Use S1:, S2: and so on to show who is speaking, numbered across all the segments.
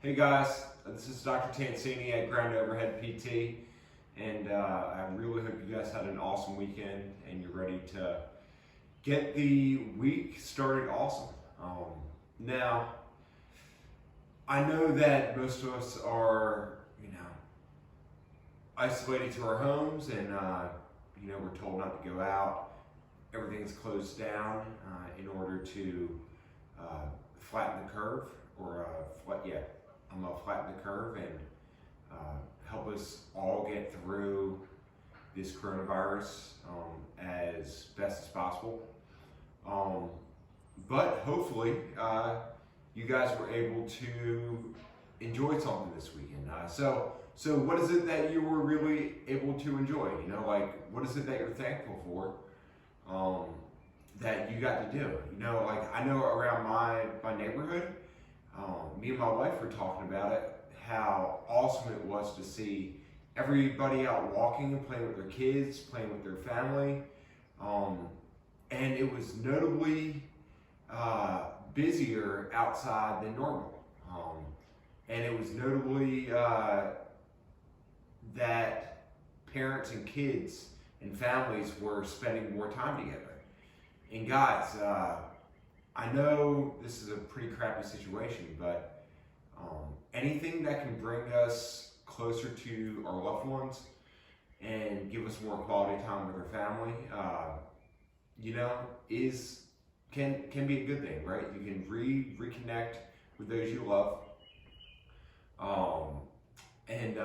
S1: Hey guys, this is Dr. Tancini at Ground Overhead PT, and I really hope you guys had an awesome weekend and you're ready to get the week started awesome. Now, I know that most of us are, isolated to our homes, and we're told not to go out. Everything's closed down in order to flatten the curve, or I'm gonna flatten the curve and help us all get through this coronavirus as best as possible. But hopefully, you guys were able to enjoy something this weekend. So what is it that you were really able to enjoy? What is it that you're thankful for that you got to do? I know around my neighborhood, me and my wife were talking about it, how awesome it was to see everybody out walking and playing with their kids, playing with their family. And it was notably busier outside than normal. And it was notably that parents and kids and families were spending more time together. And guys, I know this is a pretty crappy situation, but anything that can bring us closer to our loved ones and give us more quality time with our family, can be a good thing, right? You can reconnect with those you love, and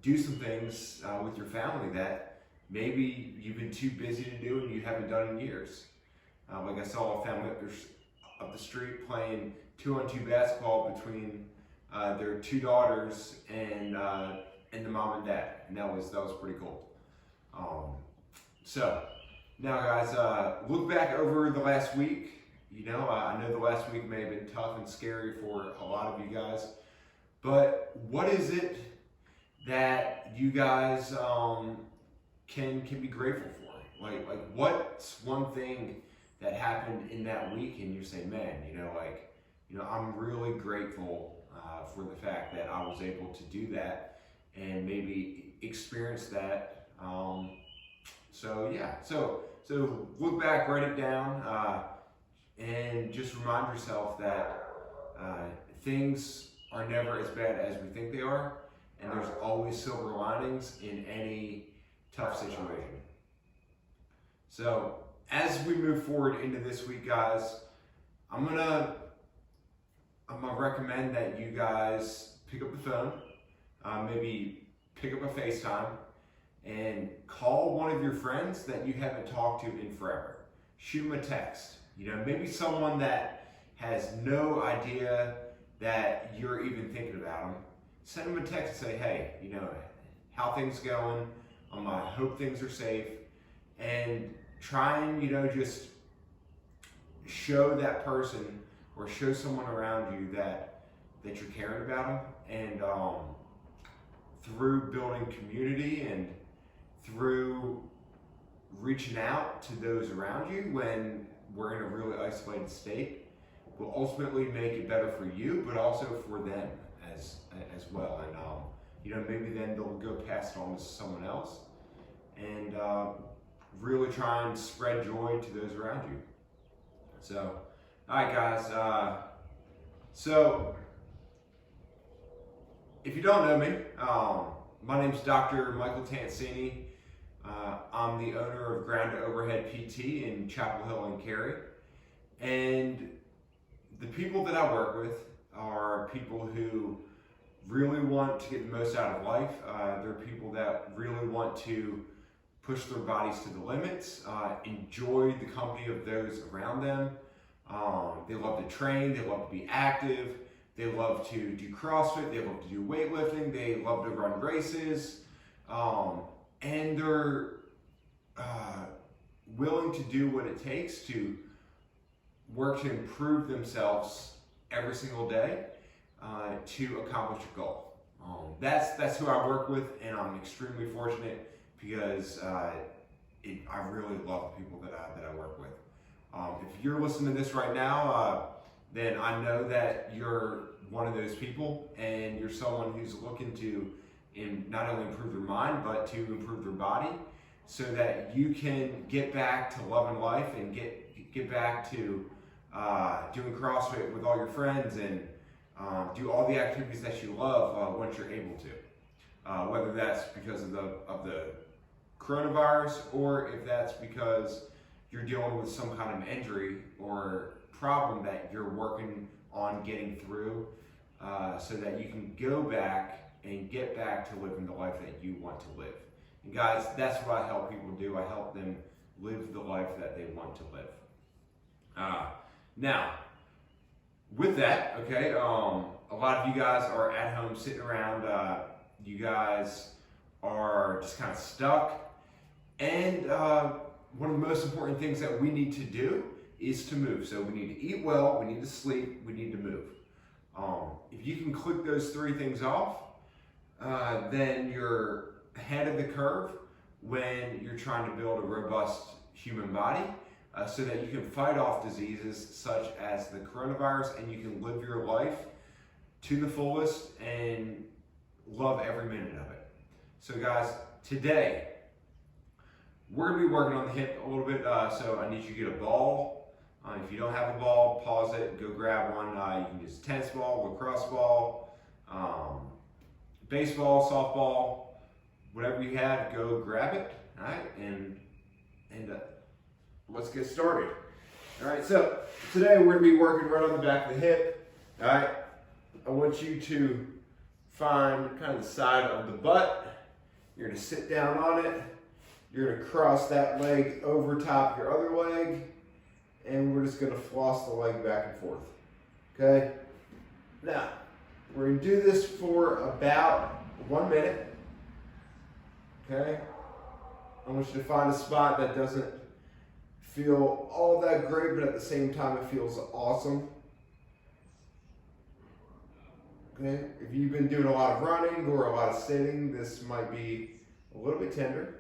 S1: do some things with your family that maybe you've been too busy to do and you haven't done in years. Like I saw a family up the street playing 2-on-2 basketball between their two daughters and the mom and dad, and that was pretty cool. So now, guys, look back over the last week. I know the last week may have been tough and scary for a lot of you guys, but what is it that you guys can be grateful for? Like what's one thing that happened in that week and you say, man, I'm really grateful for the fact that I was able to do that and maybe experience that. So look back, write it down, and just remind yourself that things are never as bad as we think they are, and there's always silver linings in any tough situation. So as we move forward into this week, guys, I'm gonna recommend that you guys pick up the phone, maybe pick up a FaceTime, and call one of your friends that you haven't talked to in forever. Shoot them a text. Maybe someone that has no idea that you're even thinking about them. Send them a text and say, hey, how things going? I hope things are safe. And try and, just show that person or show someone around you that you're caring about them. And through building community and through reaching out to those around you when we're in a really isolated state, will ultimately make it better for you, but also for them as well. And maybe then they'll go pass it on to someone else, and really try and spread joy to those around you. So, all right, guys. So, if you don't know me, my name's Dr. Michael Tancini. I'm the owner of Ground Overhead PT in Chapel Hill and Cary. And the people that I work with are people who really want to get the most out of life. They're people that really want to push their bodies to the limits, enjoy the company of those around them. They love to train, they love to be active, they love to do CrossFit, they love to do weightlifting, they love to run races, and they're willing to do what it takes to work to improve themselves every single day to accomplish a goal. That's who I work with, and I'm extremely fortunate because I really love the people that I work with. If you're listening to this right now, then I know that you're one of those people, and you're someone who's looking to not only improve their mind, but to improve their body, so that you can get back to loving life and get back to doing CrossFit with all your friends and do all the activities that you love once you're able to. Whether that's because of the coronavirus, or if that's because you're dealing with some kind of injury or problem that you're working on getting through, so that you can go back and get back to living the life that you want to live. And guys, that's what I help people do. I help them live the life that they want to live. Now, with that, okay, a lot of you guys are at home sitting around. You guys are just kind of stuck. And one of the most important things that we need to do is to move. So we need to eat well, we need to sleep, we need to move. If you can click those three things off, then you're ahead of the curve when you're trying to build a robust human body, so that you can fight off diseases such as the coronavirus, and you can live your life to the fullest and love every minute of it. So guys, today we're going to be working on the hip a little bit, so I need you to get a ball. If you don't have a ball, pause it, go grab one. You can use a tennis ball, lacrosse ball, baseball, softball, whatever you have, go grab it. All right, and let's get started. All right, so today we're going to be working right on the back of the hip. All right, I want you to find kind of the side of the butt. You're going to sit down on it. You're going to cross that leg over top your other leg, and we're just going to floss the leg back and forth. Okay? Now, we're going to do this for about 1 minute. Okay? I want you to find a spot that doesn't feel all that great, but at the same time it feels awesome. Okay? If you've been doing a lot of running or a lot of sitting, this might be a little bit tender.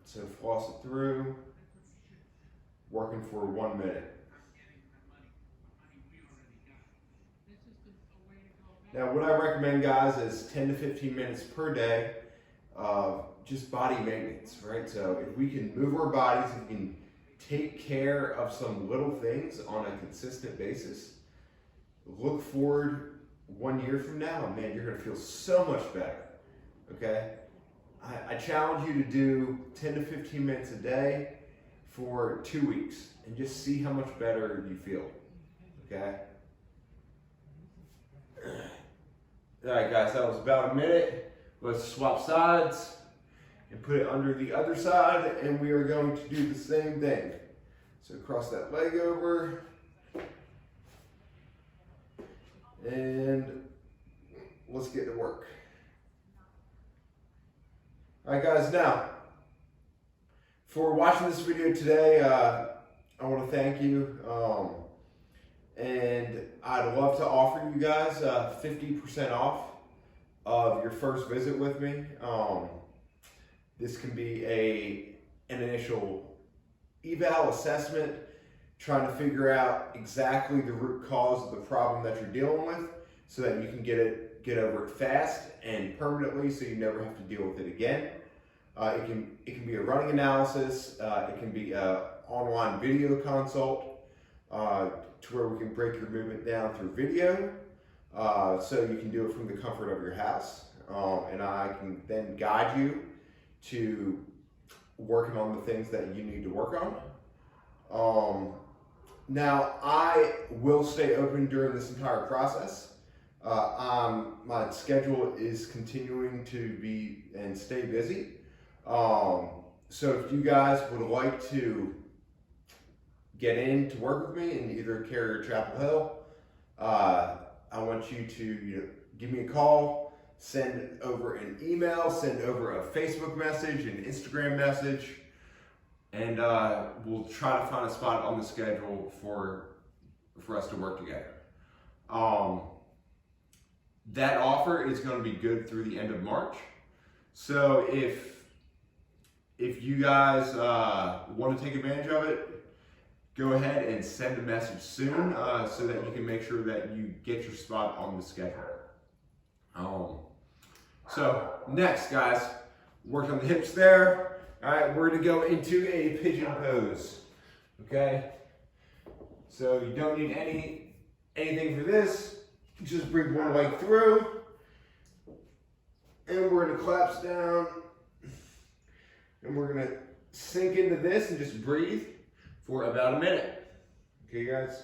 S1: So floss it through, working for 1 minute. Now what I recommend, guys, is 10 to 15 minutes per day of just body maintenance, right? So if we can move our bodies, if we can take care of some little things on a consistent basis, look forward 1 year from now, man, you're gonna feel so much better, okay? I challenge you to do 10 to 15 minutes a day for 2 weeks and just see how much better you feel, okay? All right, guys, that was about a minute. Let's swap sides and put it under the other side, and we are going to do the same thing. So cross that leg over, and let's get to work. All right, guys, now, for watching this video today, I want to thank you, and I'd love to offer you guys 50% off of your first visit with me. This can be an initial eval assessment, trying to figure out exactly the root cause of the problem that you're dealing with, so that you can get over it fast and permanently, so you never have to deal with it again. It can be a running analysis. It can be an online video consult, to where we can break your movement down through video, so you can do it from the comfort of your house, and I can then guide you to working on the things that you need to work on. Now, I will stay open during this entire process. My schedule is continuing to be and stay busy. So if you guys would like to get in to work with me in either Cary or Chapel Hill, I want you to give me a call, send over an email, send over a Facebook message, an Instagram message, and we'll try to find a spot on the schedule for us to work together. That offer is going to be good through the end of March. So if if you guys want to take advantage of it, go ahead and send a message soon so that you can make sure that you get your spot on the schedule. So next, guys, work on the hips there. All right, we're gonna go into a pigeon pose. Okay. So you don't need anything for this. Just bring one leg through, and we're gonna collapse down, and we're gonna sink into this and just breathe for about a minute. Okay, guys?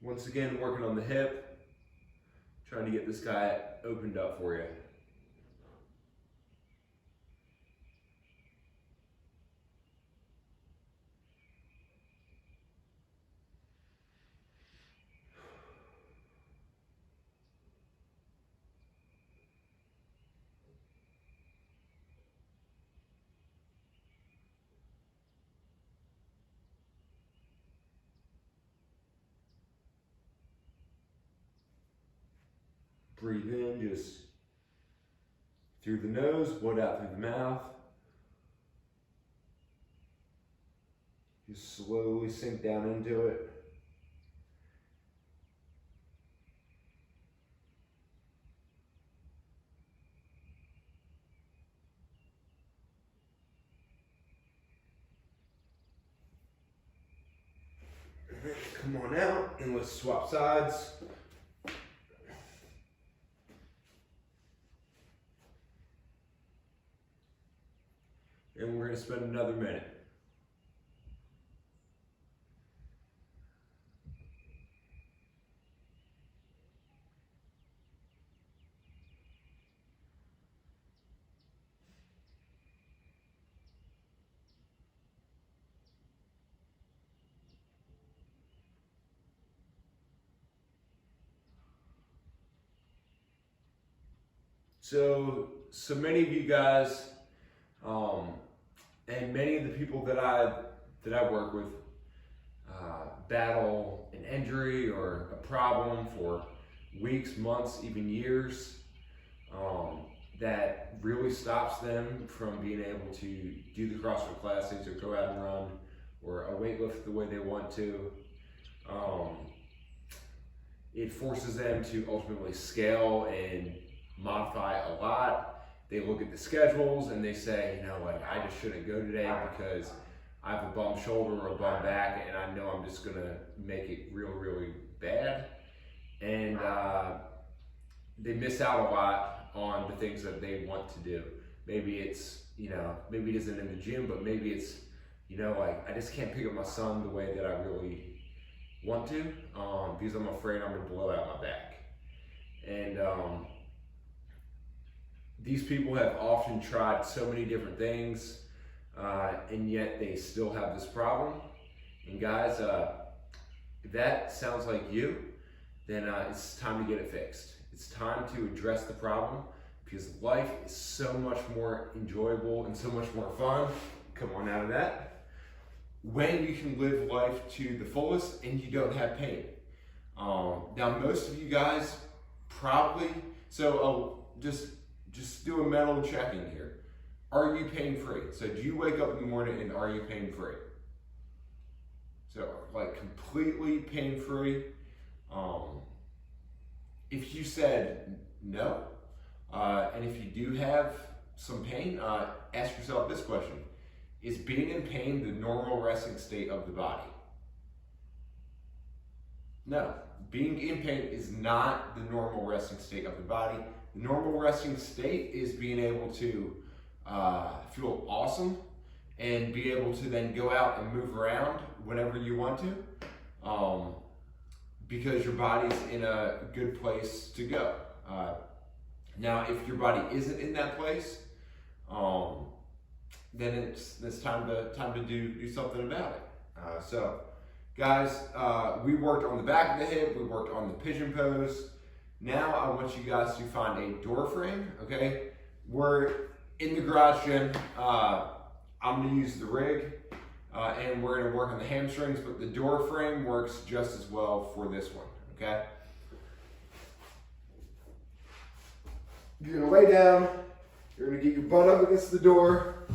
S1: Once again, working on the hip, trying to get this guy opened up for you. Breathe in just through the nose, blow out through the mouth. Just slowly sink down into it. Come on out and let's swap sides. And we're going to spend another minute. So many of you guys, and many of the people that I work with battle an injury or a problem for weeks, months, even years, that really stops them from being able to do the CrossFit Classics or go out and run or a weightlift the way they want to. It forces them to ultimately scale and modify a lot. They look at the schedules and they say, you know, like, I just shouldn't go today because I have a bum shoulder or a bum back and I know I'm just gonna make it really bad. And they miss out a lot on the things that they want to do. Maybe it's, you know, maybe it isn't in the gym, but maybe it's, you know, like, I just can't pick up my son the way that I really want to because I'm afraid I'm gonna blow out my back. And these people have often tried so many different things, and yet they still have this problem. And guys, if that sounds like you, then it's time to get it fixed. It's time to address the problem because life is so much more enjoyable and so much more fun. Come on out of that. When you can live life to the fullest and you don't have pain. Now, most of you guys probably, just do a mental check-in here. Are you pain-free? So do you wake up in the morning and are you pain-free? So like completely pain-free. If you said no, and if you do have some pain, ask yourself this question. Is being in pain the normal resting state of the body? No, being in pain is not the normal resting state of the body. The normal resting state is being able to feel awesome and be able to then go out and move around whenever you want to because your body's in a good place to go. Now, if your body isn't in that place, then it's time to do something about it. So, guys, we worked on the back of the hip, we worked on the pigeon pose. Now I want you guys to find a door frame, okay? We're in the garage gym. I'm gonna use the rig and we're gonna work on the hamstrings, but the door frame works just as well for this one, okay?
S2: You're gonna lay down, you're gonna get your butt up against the door,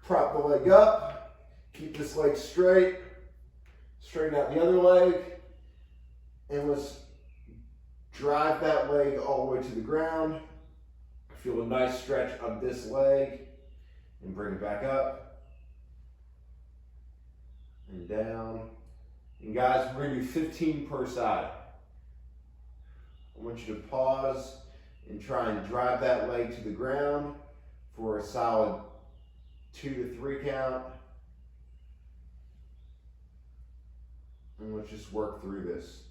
S2: prop the leg up, keep this leg straight, straighten out the other leg, and let's drive that leg all the way to the ground. Feel a nice stretch of this leg, and bring it back up, and down. And guys, we're gonna do 15 per side. I want you to pause and try and drive that leg to the ground for a solid 2 to 3 count. And let's just work through this.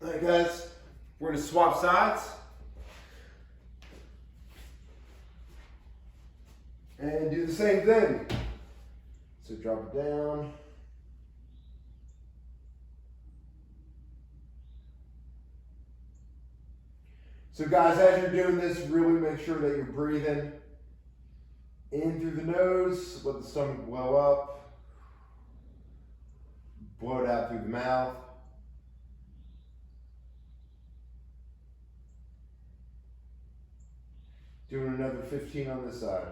S2: All right, guys, we're gonna swap sides. And do the same thing. So drop it down. So guys, as you're doing this, really make sure that you're breathing in through the nose, let the stomach blow up, blow it out through the mouth. Doing another 15 on this side.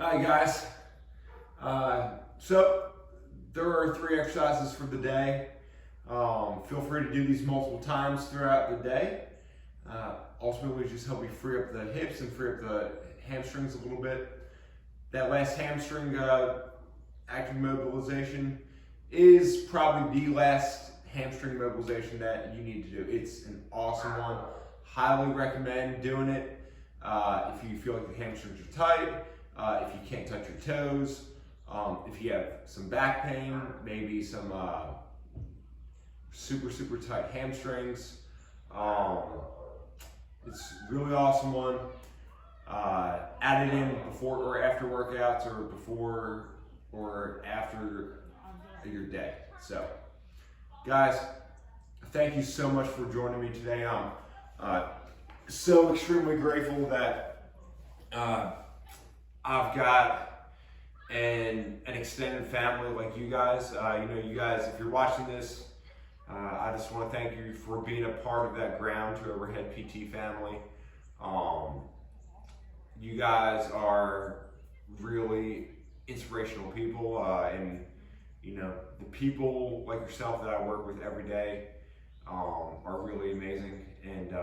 S1: All right, guys. So there are 3 exercises for the day. Feel free to do these multiple times throughout the day. Ultimately, just help you free up the hips and free up the hamstrings a little bit. That last hamstring active mobilization is probably the last hamstring mobilization that you need to do. It's an awesome one. Highly recommend doing it if you feel like the hamstrings are tight. If you can't touch your toes, if you have some back pain, maybe some super tight hamstrings. It's a really awesome one. Add it in before or after workouts, or before or after your day. So, guys, thank you so much for joining me today. I'm so extremely grateful that I've got and an extended family like you guys. You guys, if you're watching this, I just want to thank you for being a part of that Ground to Overhead PT family. You guys are really inspirational people, and the people like yourself that I work with every day are really amazing. And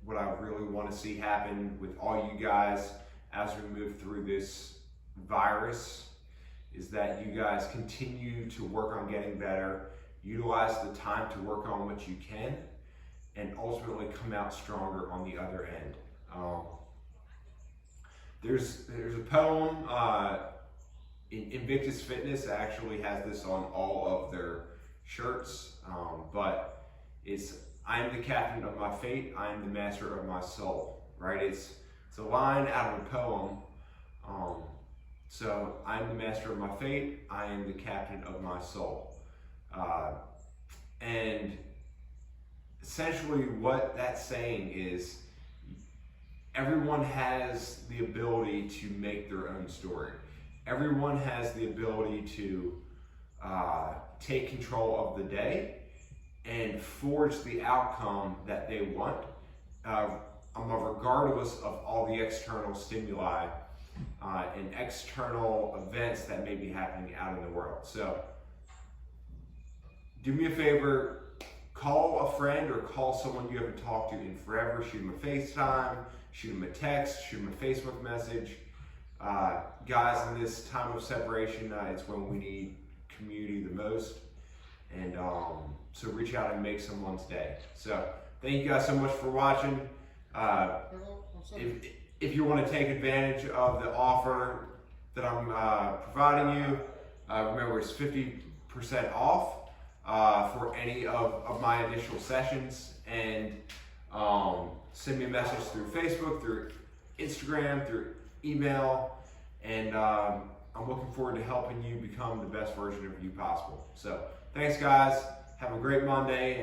S1: what I really want to see happen with all you guys as we move through this virus is that you guys continue to work on getting better, utilize the time to work on what you can, and ultimately come out stronger on the other end. There's a poem, Invictus Fitness actually has this on all of their shirts, but it's, I am the captain of my fate, I am the master of my soul, right? It's a line out of a poem. So I am the master of my fate, I am the captain of my soul. And essentially what that's saying is everyone has the ability to make their own story. Everyone has the ability to take control of the day and forge the outcome that they want, regardless of all the external stimuli and external events that may be happening out in the world. So do me a favor, call a friend or call someone you haven't talked to in forever. Shoot them a FaceTime, shoot them a text, shoot them a Facebook message. Guys, in this time of separation, it's when we need community the most. And so reach out and make someone's day. So thank you guys so much for watching. If you want to take advantage of the offer that I'm providing you, remember it's 50% off for any of my initial sessions, and send me a message through Facebook, through Instagram, through email, and I'm looking forward to helping you become the best version of you possible. So thanks guys, have a great Monday.